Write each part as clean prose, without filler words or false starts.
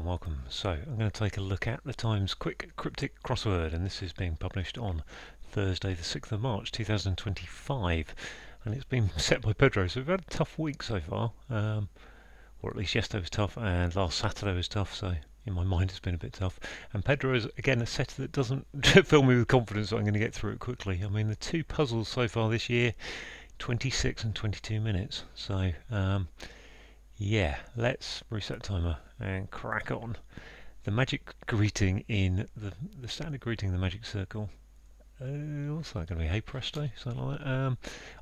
and welcome. So I'm going to take a look at the Times Quick Cryptic Crossword, and this is being published on Thursday the 6th of March 2025, and it's been set by Pedro. So we've had a tough week so far, or at least yesterday was tough and last Saturday was tough, so in my mind it's been a bit tough. And Pedro is again a setter that doesn't fill me with confidence that I'm going to get through it quickly. I mean, the two puzzles so far this year, 26 and 22 minutes, so yeah, let's reset timer and crack on. The magic greeting in the standard greeting in the magic circle. What's that going to be? Hey presto, something like that.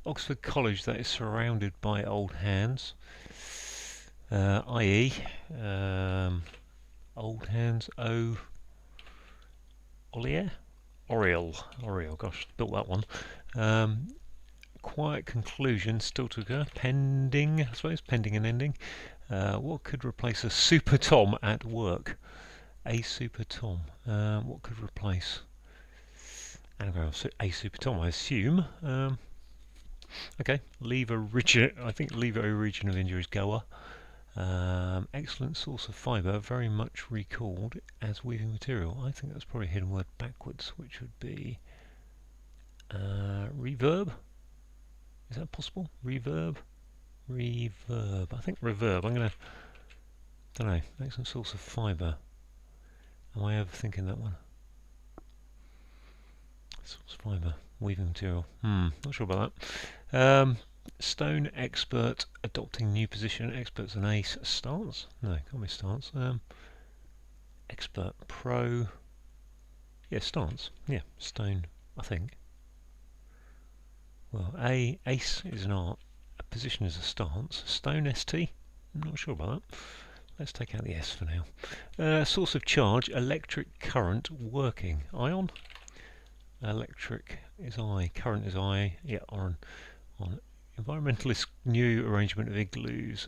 Oxford College that is surrounded by old hands, i.e., old hands. Oriel. Gosh, built that one. Quiet conclusion still to occur, pending, I suppose, pending an ending. What could replace a super Tom at work? A super Tom. What could replace anagram a super Tom? I assume. Okay, I think leave a region of injury is Goa. Excellent source of fibre, very much recalled as weaving material. I think that's probably a hidden word backwards, which would be reverb. Is that possible? Reverb? Reverb. I think reverb. I'm going to... don't know. Excellent source of fibre. Am I overthinking that one? Source fibre. Weaving material. Not sure about that. Stone expert adopting new position. Expert's an ace. Stance? No, can't be stance. Expert pro. Yeah, stance. Yeah, stone, I think. Well, ace is an art, a position is a stance. Stone ST? I'm not sure about that. Let's take out the S for now. Source of charge, electric current working. Ion? Electric is I, current is I. Yeah, on environmentalist new arrangement of igloos,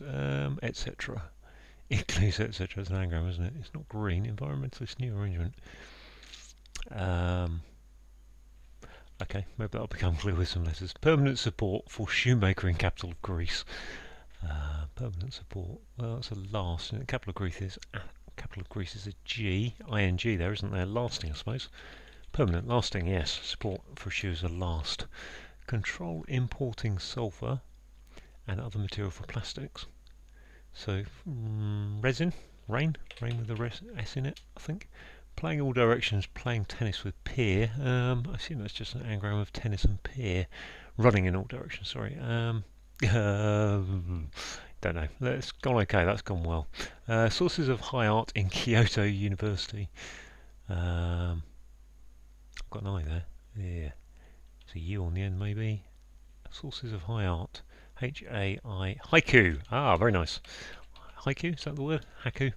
etc. Igloos, etc. is an anagram, isn't it? It's not green. Environmentalist new arrangement. Okay, maybe that'll become clear with some letters. Permanent support for shoemaker in capital of Greece. Permanent support. Well, that's a last. And capital of Greece is a G, ing there, isn't there? Lasting, I suppose. Permanent, lasting, yes. Support for shoes are last. Control importing sulfur and other material for plastics. So resin, rain with the S in it, I think. Playing all directions, playing tennis with peer. I assume that's just an anagram of tennis and peer. Running in all directions, sorry. Don't know. That's gone okay, that's gone well. Sources of high art in Kyoto University. I've got an I there. Yeah. It's a U on the end, maybe. Sources of high art. H-A-I. Haiku. Ah, very nice. Haiku, is that the word? Haiku.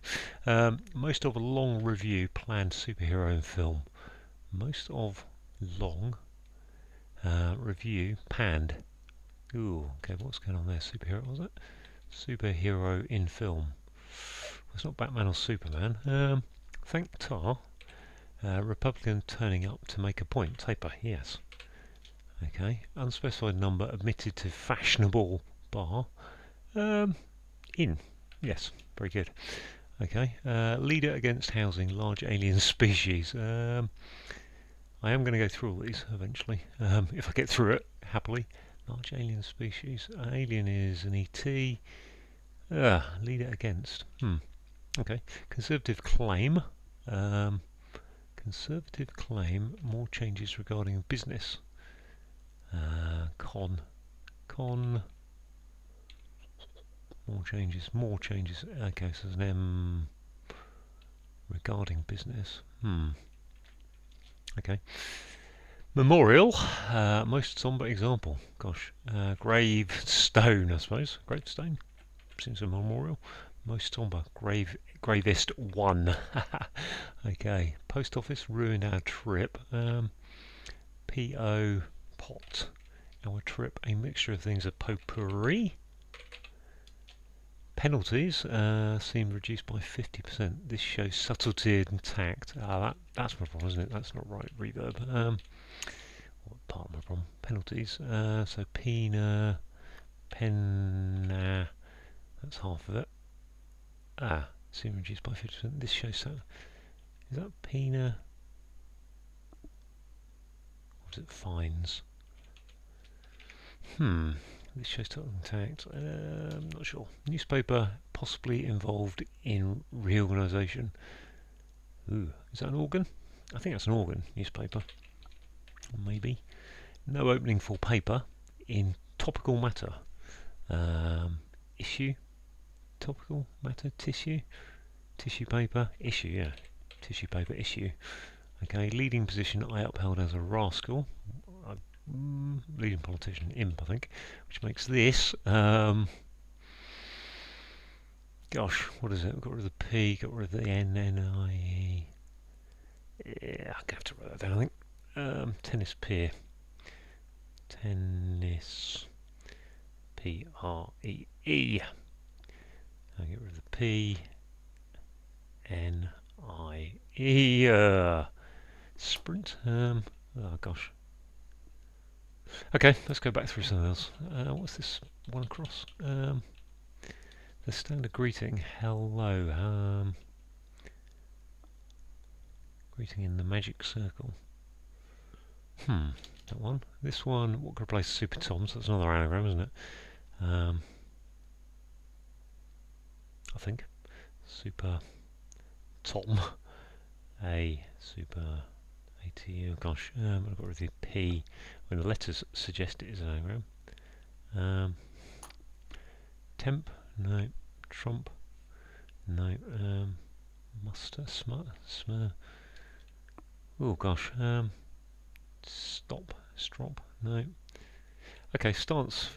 Most of a long review planned superhero in film. Most of long review panned. Ooh, okay, what's going on there? Superhero, was it? Superhero in film. Well, it's not Batman or Superman. Thank Tar. Republican turning up to make a point. Taper, yes. Okay. Unspecified number admitted to fashionable bar. In. Yes, very good. Okay, leader against housing large alien species. I am going to go through all these eventually, if I get through it happily. Large alien species. Alien is an ET. Leader against. Okay. Conservative claim. Conservative claim. More changes regarding business. Con. More changes. Okay, so there's an M regarding business. Okay. Memorial, most sombre example. Gosh, gravestone, I suppose. Gravestone seems a memorial. Most sombre. Gravest one. Okay. Post office ruined our trip. P.O. pot. Our trip, a mixture of things, a potpourri. Penalties seem reduced by 50%. This shows subtlety and tact. That's my problem, isn't it? That's not right. Reverb. What part of my problem? Penalties. So penna. That's half of it. soon reduced by 50%. This shows that. Is that Pina? Or is it fines? This shows total intact. Not sure. Newspaper possibly involved in reorganisation. Ooh, is that an organ? I think that's an organ. Newspaper. Maybe. No opening for paper in topical matter. Issue. Topical matter. Tissue. Tissue paper. Issue, yeah. Tissue paper. Issue. Okay, leading position I upheld as a rascal. Leading politician, imp, I think. Which makes this... gosh, what is it? Got rid of the P, got rid of the N, N-I-E. Yeah, I'm going to have to write that down, I think. Tennis peer. Tennis. P-R-E-E. I'll get rid of the P. N-I-E. Sprint. Oh gosh. Okay, let's go back through some of those. What's this one across? The standard greeting. Hello. Greeting in the magic circle. That one. This one, what could replace Super Tom? So that's another anagram, isn't it? I think. Super Tom. A super ATU. Gosh, I've got rid of the P when the letters suggest it is an anagram. Temp, no. Trump, no. Muster, smur. Oh gosh. Stop, strop, no. Okay, stance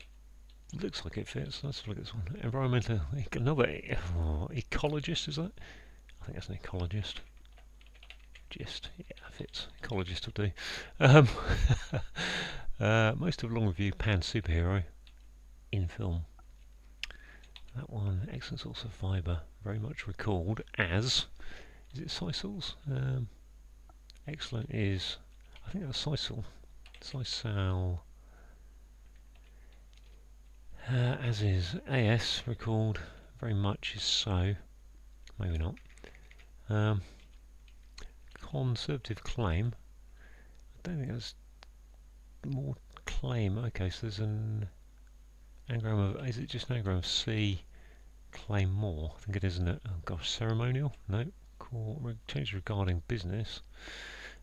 looks like it fits. Let's look at this one. Environmental, another ecologist, is that? I think that's an ecologist. Yeah, fits. Ecologist will do. Most of long review pan superhero in film. That one, excellent source of fibre, very much recalled as. Is it Sisals? Excellent is, I think that's Sisal. Sisal. As is AS, recalled very much is so. Maybe not. Conservative claim. I don't think that's more claim. Okay, so there's an anagram of, is it just an anagram of C, claim more? I think it is, isn't it? Oh gosh, ceremonial? No. Change regarding business.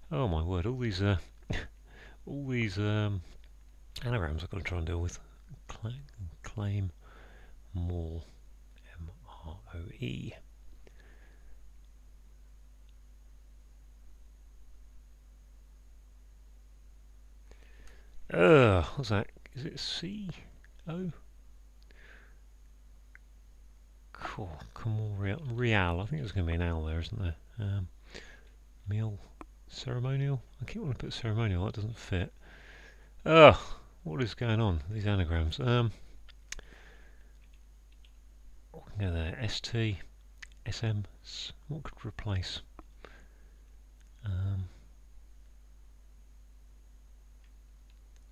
Oh my word, all these anagrams I've got to try and deal with. Claim more. M-R-O-E. What's that? Is it C-O? Cool. Real. I think there's going to be an L there, isn't there? Meal. Ceremonial? I keep wanting to put ceremonial, that doesn't fit. What is going on? These anagrams. What can go there? ST, SM, what could replace?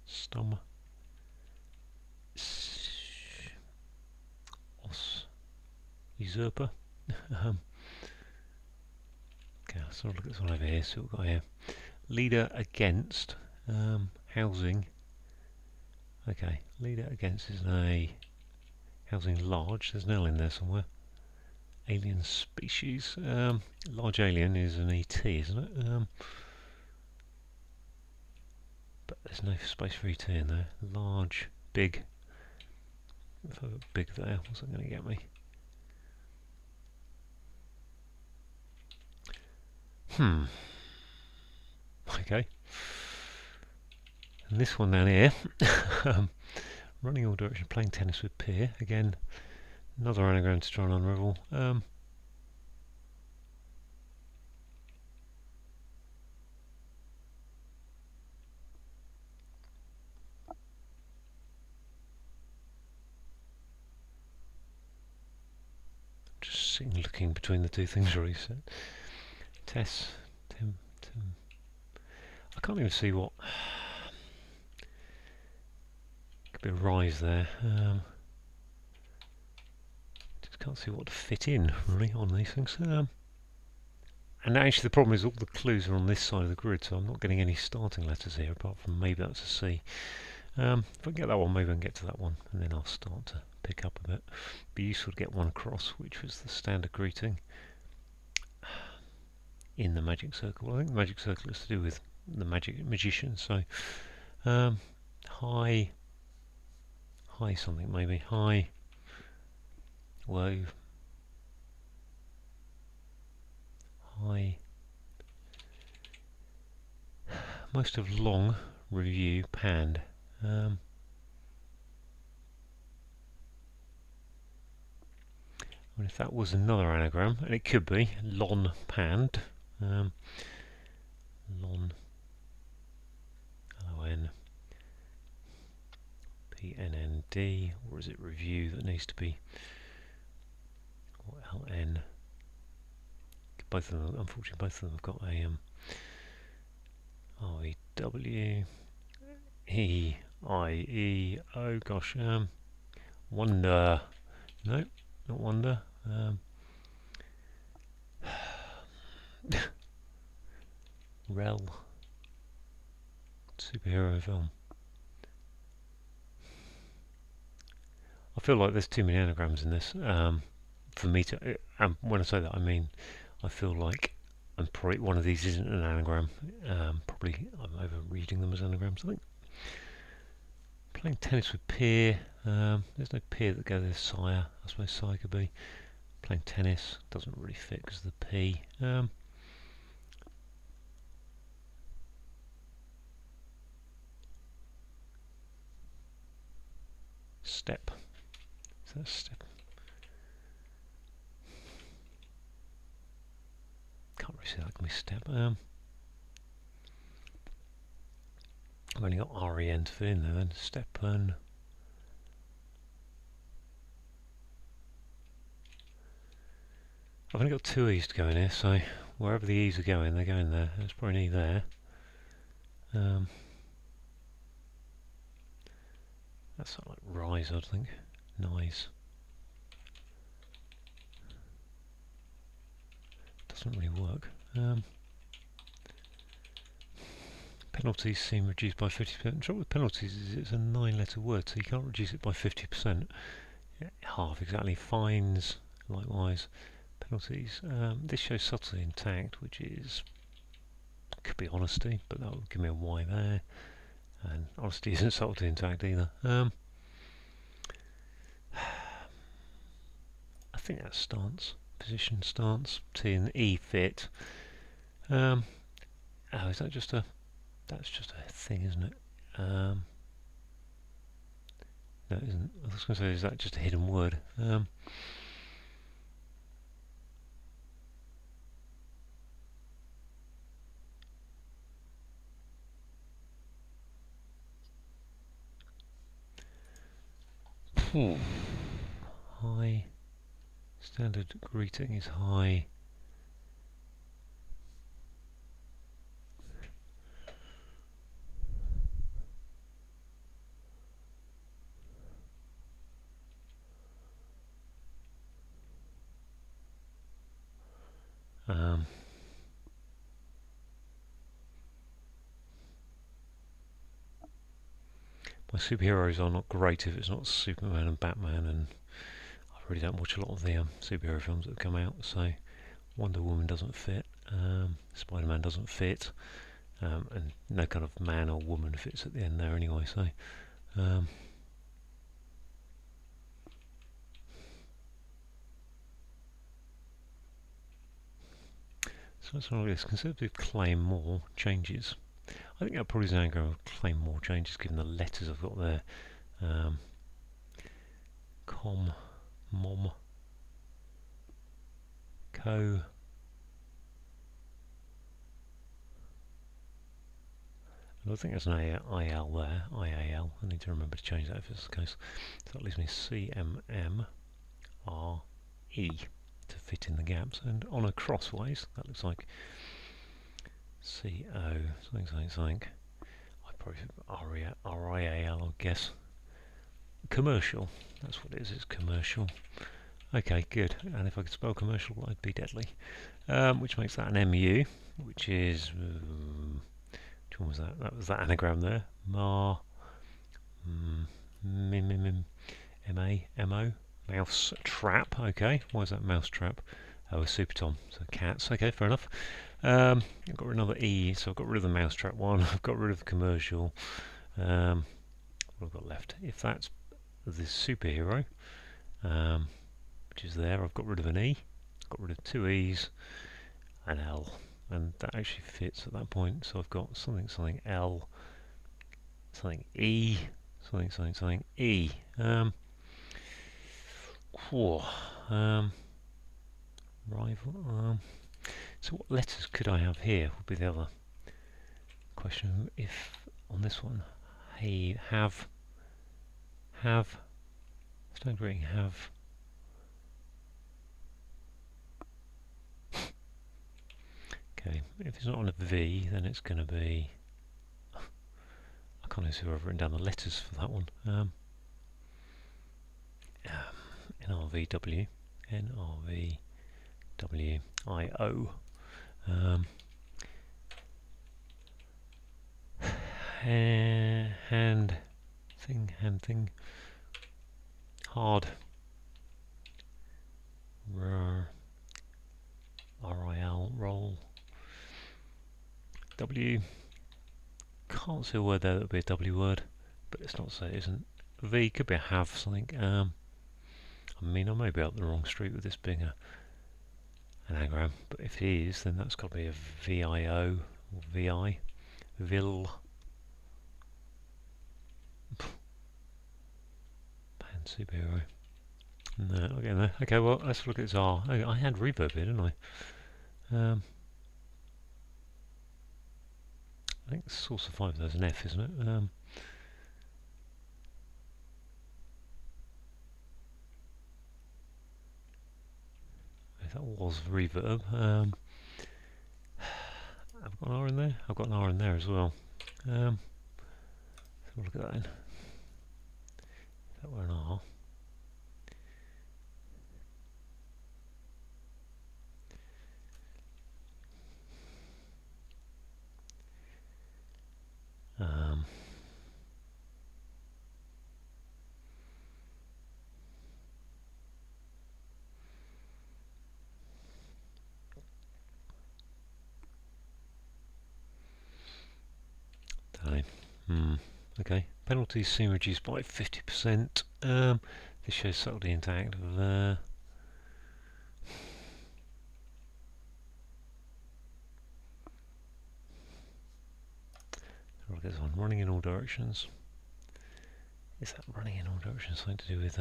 Stum. Os. Usurper. Okay, let's look at this one over here, see what we've got here. Leader against housing. Okay, leader against is a housing large. There's an L in there somewhere. Alien species. Large alien is an ET, isn't it? But there's no space for ET in there. Large, big. If I put big there, what's that going to get me? Okay. And this one down here, running all direction, playing tennis with peer. Again, another anagram to try and unravel. Just sitting looking between the two things really. So, Tess, Tim. I can't even see what. Could be a rise there. Just can't see what to fit in really on these things. And actually the problem is all the clues are on this side of the grid, so I'm not getting any starting letters here, apart from maybe that's a C. If I can get that one, maybe I can get to that one, and then I'll start to pick up a bit. Be useful to get one across, which was the standard greeting in the magic circle. I think the magic circle is to do with the magician, so high something maybe, high, low, high, most of long, review, panned. And if that was another anagram, and it could be, lon panned, lon, L-O-N, P-N-N-D, or is it review that needs to be, or L-N, both of them, unfortunately both of them have got a R-E-W-E-I-E, oh gosh, wonder, no, not wonder, rel, superhero film. I feel like there's too many anagrams in this for me to, when I say that I mean I feel like and probably one of these isn't an anagram. Probably I'm over reading them as anagrams. I think playing tennis with peer. There's no peer that goes with sire. I suppose sire could be. Playing tennis doesn't really fit because of the P. Step. Is that a step? Can't really see that can be step. I've only got REN to fit in there then. Step and I've only got two E's to go in here, so wherever the E's are going, they're going there. There's probably an E there. That's sort of like rise, I think. Nice. Doesn't really work. Penalties seem reduced by 50%. The trouble with penalties is it's a 9-letter word, so you can't reduce it by 50%. Yeah, half exactly. Fines, likewise. Penalties. This shows subtlety intact, which is could be honesty, but that would give me a Y there. And honesty isn't subtlety intact either. I think that's stance, position, stance. T and E fit. Oh, is that just a? That's just a thing, isn't it? No, it isn't. I was going to say, is that just a hidden word? High. Standard greeting is high. My superheroes are not great if it's not Superman and Batman, and I really don't watch a lot of the superhero films that have come out, so Wonder Woman doesn't fit, Spider-Man doesn't fit, and no kind of man or woman fits at the end there anyway, so so let's look at this. Conservative claim more changes. I think that probably is an anagram of claim more changes given the letters I've got there. Com, mom, co. And I think there's an IL there, IAL. I need to remember to change that if it's the case. So that leaves me CMM, RE to fit in the gaps. And on a crossways, that looks like CO, something. I probably RIAL, I guess. Commercial, that's what it is, it's commercial. Okay, good. And if I could spell commercial, I'd be deadly. Which makes that an MU, which is... which one was that? That was that anagram there. Mar... M-A... M-O... Mouse trap, okay. Why is that mouse trap? Oh, a super tom. So cats, okay, fair enough. I've got another E, so I've got rid of the mouse trap one. I've got rid of the commercial. What have I got left? If that's the superhero, which is there, I've got rid of an E. Got rid of two E's, an L, and that actually fits at that point. So I've got something, something L, something E, something, something, something E. Rival. So what letters could I have here? Would be the other question. If on this one, hey, have, standard greeting, have. Okay, if it's not on a V, then it's going to be. I can't even see where I've written down the letters for that one. NRVW, NRVWIO. Hand thing. Hard. RIL, roll. W. Can't see a word there that would be a W word, but it's not, so it isn't. V could be a have something. I mean, I may be up the wrong street with this being an anagram, but if it is, then that's got to be a VIO or VI. Vil. Pan superhero. No, not getting there. Okay, well, let's look at its R. Oh, I had reverb here, didn't I? I think the source of 5 there's an F, isn't it? If that was reverb. I've got an R in there. I've got an R in there as well. So look at that then. If that were an R. Okay. Penalties seem reduced by 50%. This shows subtlety intact. Look at this one. Running in all directions. Is that running in all directions something to do with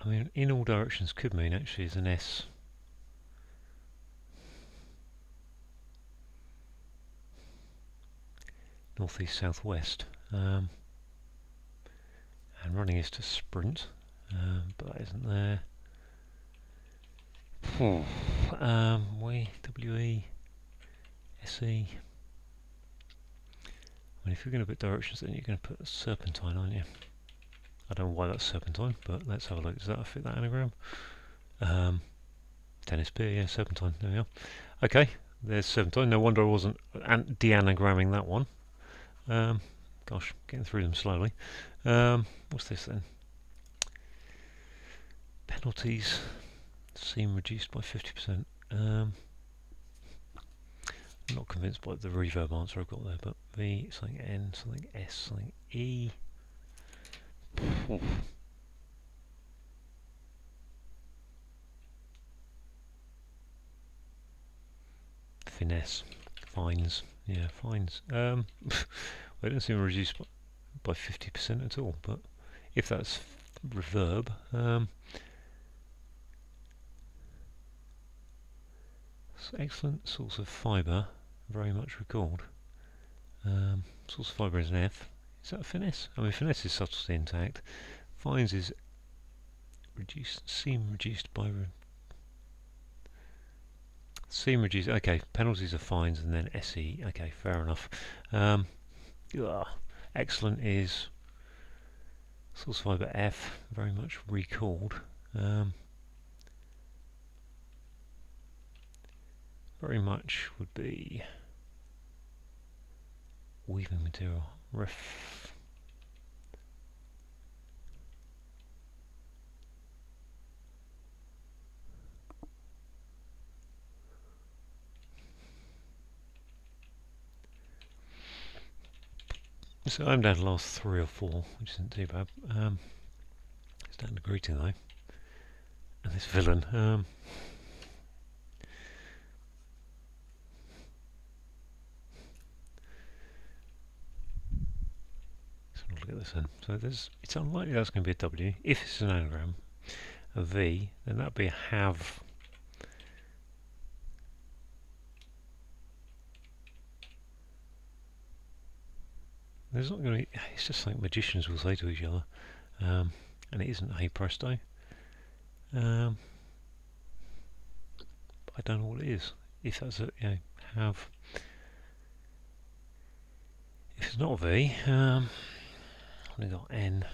I mean, in all directions could mean actually is an S. Northeast, southwest. And running is to sprint, but that isn't there. W-E, S-E. I mean, if you're going to put directions, then you're going to put a serpentine, aren't you? I don't know why that's serpentine, but let's have a look. Does that fit that anagram? Tennis beer, yeah, serpentine. There we are. Okay, there's serpentine. No wonder I wasn't de-anagramming that one. Gosh, getting through them slowly. What's this then? Penalties seem reduced by 50%. I'm not convinced by the reverb answer I've got there, but V, something N, something S, something E. Finesse. Fines. Yeah, fines. They don't seem reduced by 50% at all, but if that's reverb, excellent source of fibre, very much recalled. Source of fibre is an F. Is that a finesse? I mean, finesse is subtlety intact. Fines is reduced, seem reduced by... Seem reduced, okay, penalties are fines and then SE, okay, fair enough. Excellent is Source fibre F, very much recalled. Very much would be weaving material. Ref. So I'm down to the last 3 or 4, which isn't too bad. Standard greeting though. And this villain. So look at this then. So it's unlikely that's going to be a W. If it's an anagram, a V, then that'd be a have. There's not going to be. It's just like magicians will say to each other, and it isn't hey presto. I don't know what it is. If that's a have. If it's not a V, we've got N.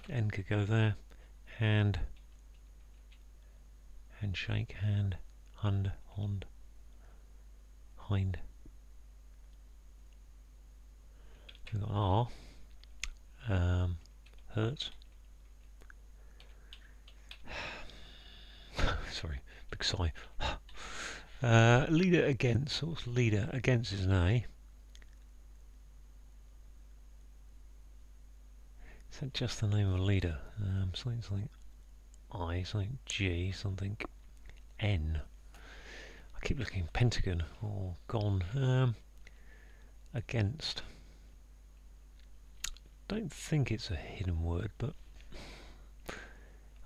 N could go there. Hand. Handshake. Hand. Hund. Hond. Hind. We've got R. Hurt. Sorry, big sigh. Leader against. What's leader against is an A. Is that just the name of a leader? Something I, something G, something N. I keep looking pentagon or gone. Against. Don't think it's a hidden word, but I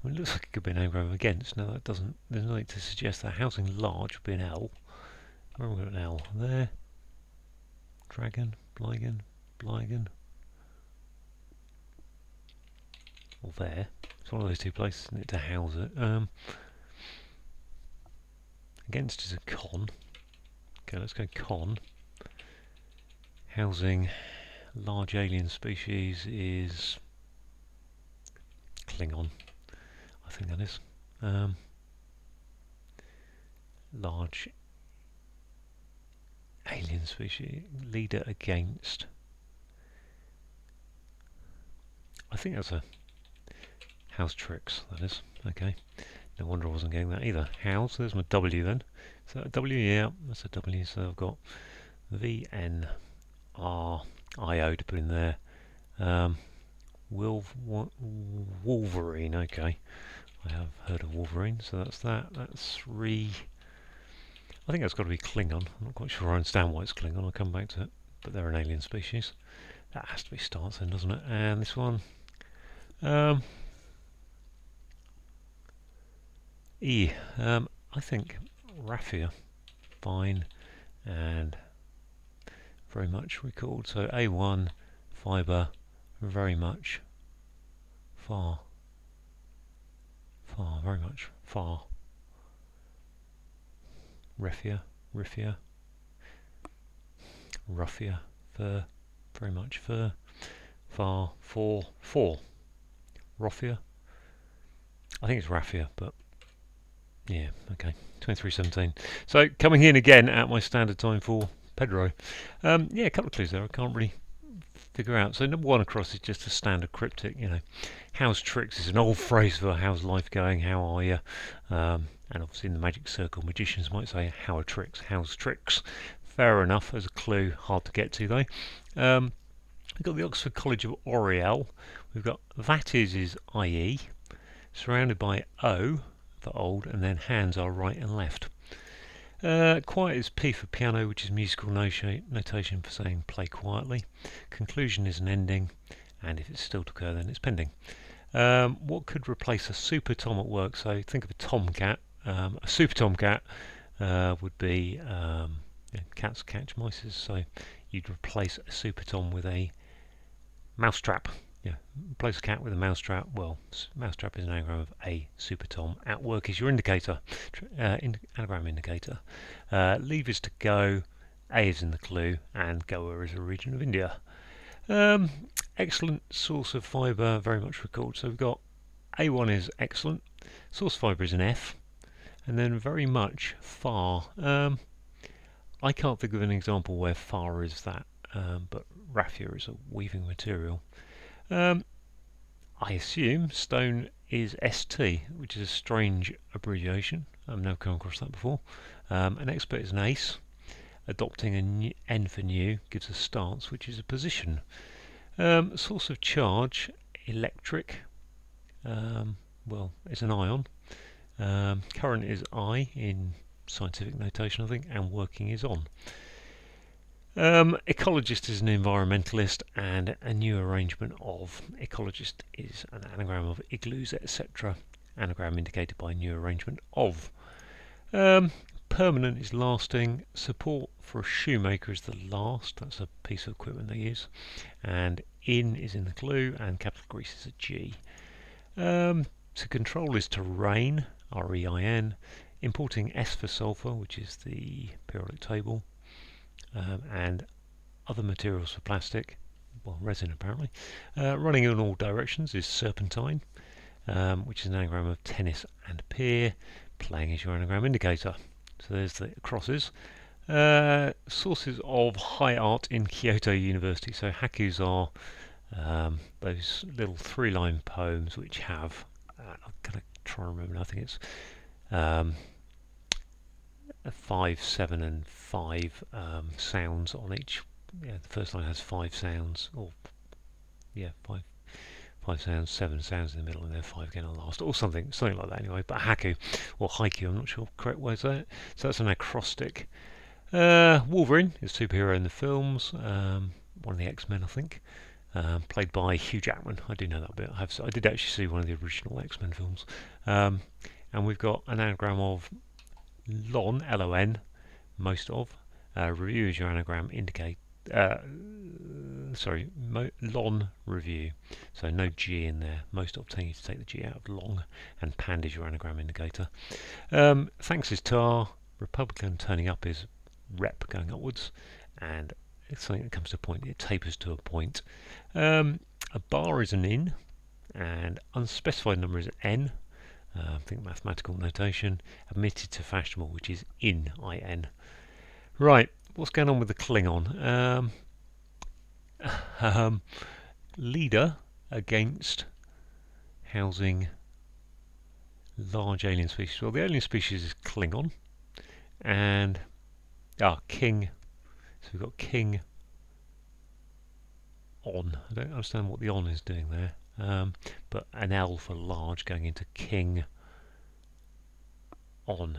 mean, it looks like it could be an anagram of against. No, that doesn't. There's nothing to suggest that. Housing large would be an L. Where have we got an L? There. Dragon, Bligen, Bligen. Or there. It's one of those two places, isn't it, to house it. Against is a con. Okay, let's go con. Housing large alien species is Klingon. I think that is. Large alien species. Leader against. I think that's a house tricks, that is. Okay. No wonder I wasn't getting that either. House, there's my W then. So a W, yeah, that's a W. So I've got V, N, R, I, O to put in there. Wolverine, okay. I have heard of Wolverine, so that's that. That's I think that's got to be Klingon. I'm not quite sure I understand why it's Klingon. I'll come back to it. But they're an alien species. That has to be starts then, doesn't it? And this one. E. I think raffia, fine, and very much recalled. So A1, fibre, very much, far, far, very much, far. Raffia, riffia, ruffia, fur, very much fur, far, four, roffia. I think it's raffia, but yeah, okay. 23:17. So coming in again at my standard time for Pedro. Yeah, a couple of clues there. I can't really figure out. So number 1 across is just a standard cryptic. How's tricks is an old phrase for how's life going, how are you? And obviously in the magic circle, magicians might say how are tricks, how's tricks. Fair enough as a clue, hard to get to though. We've got the Oxford College of Oriel. We've got that is IE, surrounded by O for old, and then hands are right and left. Quiet is P for piano, which is musical notation for saying play quietly. Conclusion is an ending, and if it's still to occur, then it's pending. What could replace a super tom at work? So think of a tomcat. A super tomcat would be cats catch mice, so you'd replace a super tom with a mousetrap. Yeah, replace a cat with a mousetrap. Well, mousetrap is an anagram of a super tom. At work is your indicator, anagram indicator. Leave is to go. A is in the clue, and Goa is a region of India. excellent, source of fibre, very much recalled. So we've got A1 is excellent, source fibre is an F, and then very much far. I can't think of an example where far is that, but raffia is a weaving material. I assume stone is ST, which is a strange abbreviation. I've never come across that before. An expert is an ace. Adopting a N for new gives a stance, which is a position. Source of charge, electric. Well, it's an ion. Current is I in scientific notation, I think, and working is on. Ecologist is an environmentalist, and a new arrangement of ecologist is an anagram of igloos, etc. Anagram indicated by new arrangement of. Permanent is lasting. Support for a shoemaker is the last. That's a piece of equipment they use. And in is in the clue, and capital grease is a G. To control is to rein, R-E-I-N. Importing S for sulfur, which is the periodic table. And other materials for plastic, well, resin apparently. Running in all directions is serpentine, which is an anagram of tennis and pier. Playing is your anagram indicator. So there's the crosses. Sources of high art in Kyoto University. So hakus are those little 3-line poems which have, I'm going to try and remember, I think it's 5, 7 and 5 sounds on each. Yeah, the first line has 5 sounds, or yeah, 5 sounds, 7 sounds in the middle, and then 5 again on the last, or something like that anyway. But haku, or haiku, I'm not sure the correct word there. So that's an acrostic. Wolverine is a superhero in the films, one of the X-Men, I think, played by Hugh Jackman. I do know that bit. I did actually see one of the original X-Men films. And we've got an anagram of LON, L-O-N, most of. Review is your anagram indicate. LON review. So no G in there. Most of, telling you to take the G out of long. And pand is your anagram indicator. Thanks is tar. Republican turning up is rep going upwards. And it's something that comes to a point. It tapers to a point. A bar is an in. And unspecified number is an N. I think mathematical notation. Admitted to fashionable, which is in, I-N. Right, what's going on with the Klingon? Leader against housing large alien species. Well, the alien species is Klingon. And king. So we've got king on. I don't understand what the on is doing there. But an L for large going into king on.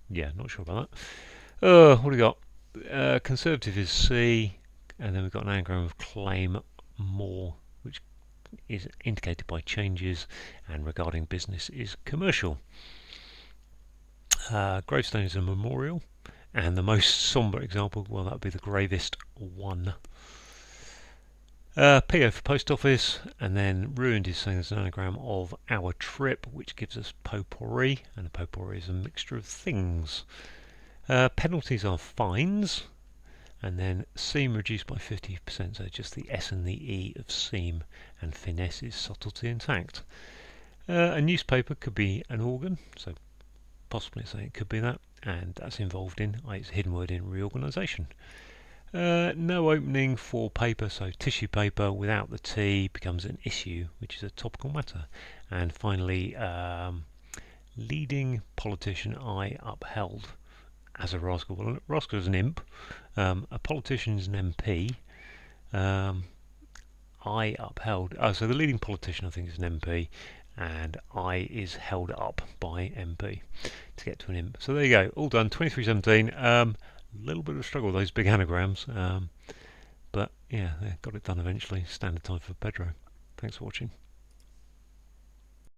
Yeah, not sure about that. What do we got? Conservative is C, and then we've got an anagram of claim more, which is indicated by changes, and regarding business is commercial. Gravestone is a memorial, and the most sombre example, well, that would be the gravest one. PO for post office, and then ruined is saying there's an anagram of our trip, which gives us potpourri, and a potpourri is a mixture of things. Penalties are fines, and then seam reduced by 50%, so just the S and the E of seam, and finesse is subtlety and tact. A newspaper could be an organ, so possibly saying it could be that, and that's involved in, it's a hidden word in reorganisation. No opening for paper, so tissue paper without the T becomes an issue, which is a topical matter. And finally, leading politician I upheld as a rascal. Well, rascal is an imp. A politician is an MP. I upheld. So the leading politician, I think, is an MP, and I is held up by MP to get to an imp. So there you go, all done. 2317. Little bit of a struggle with those big anagrams, but yeah, they got it done eventually. Standard time for Pedro. Thanks for watching.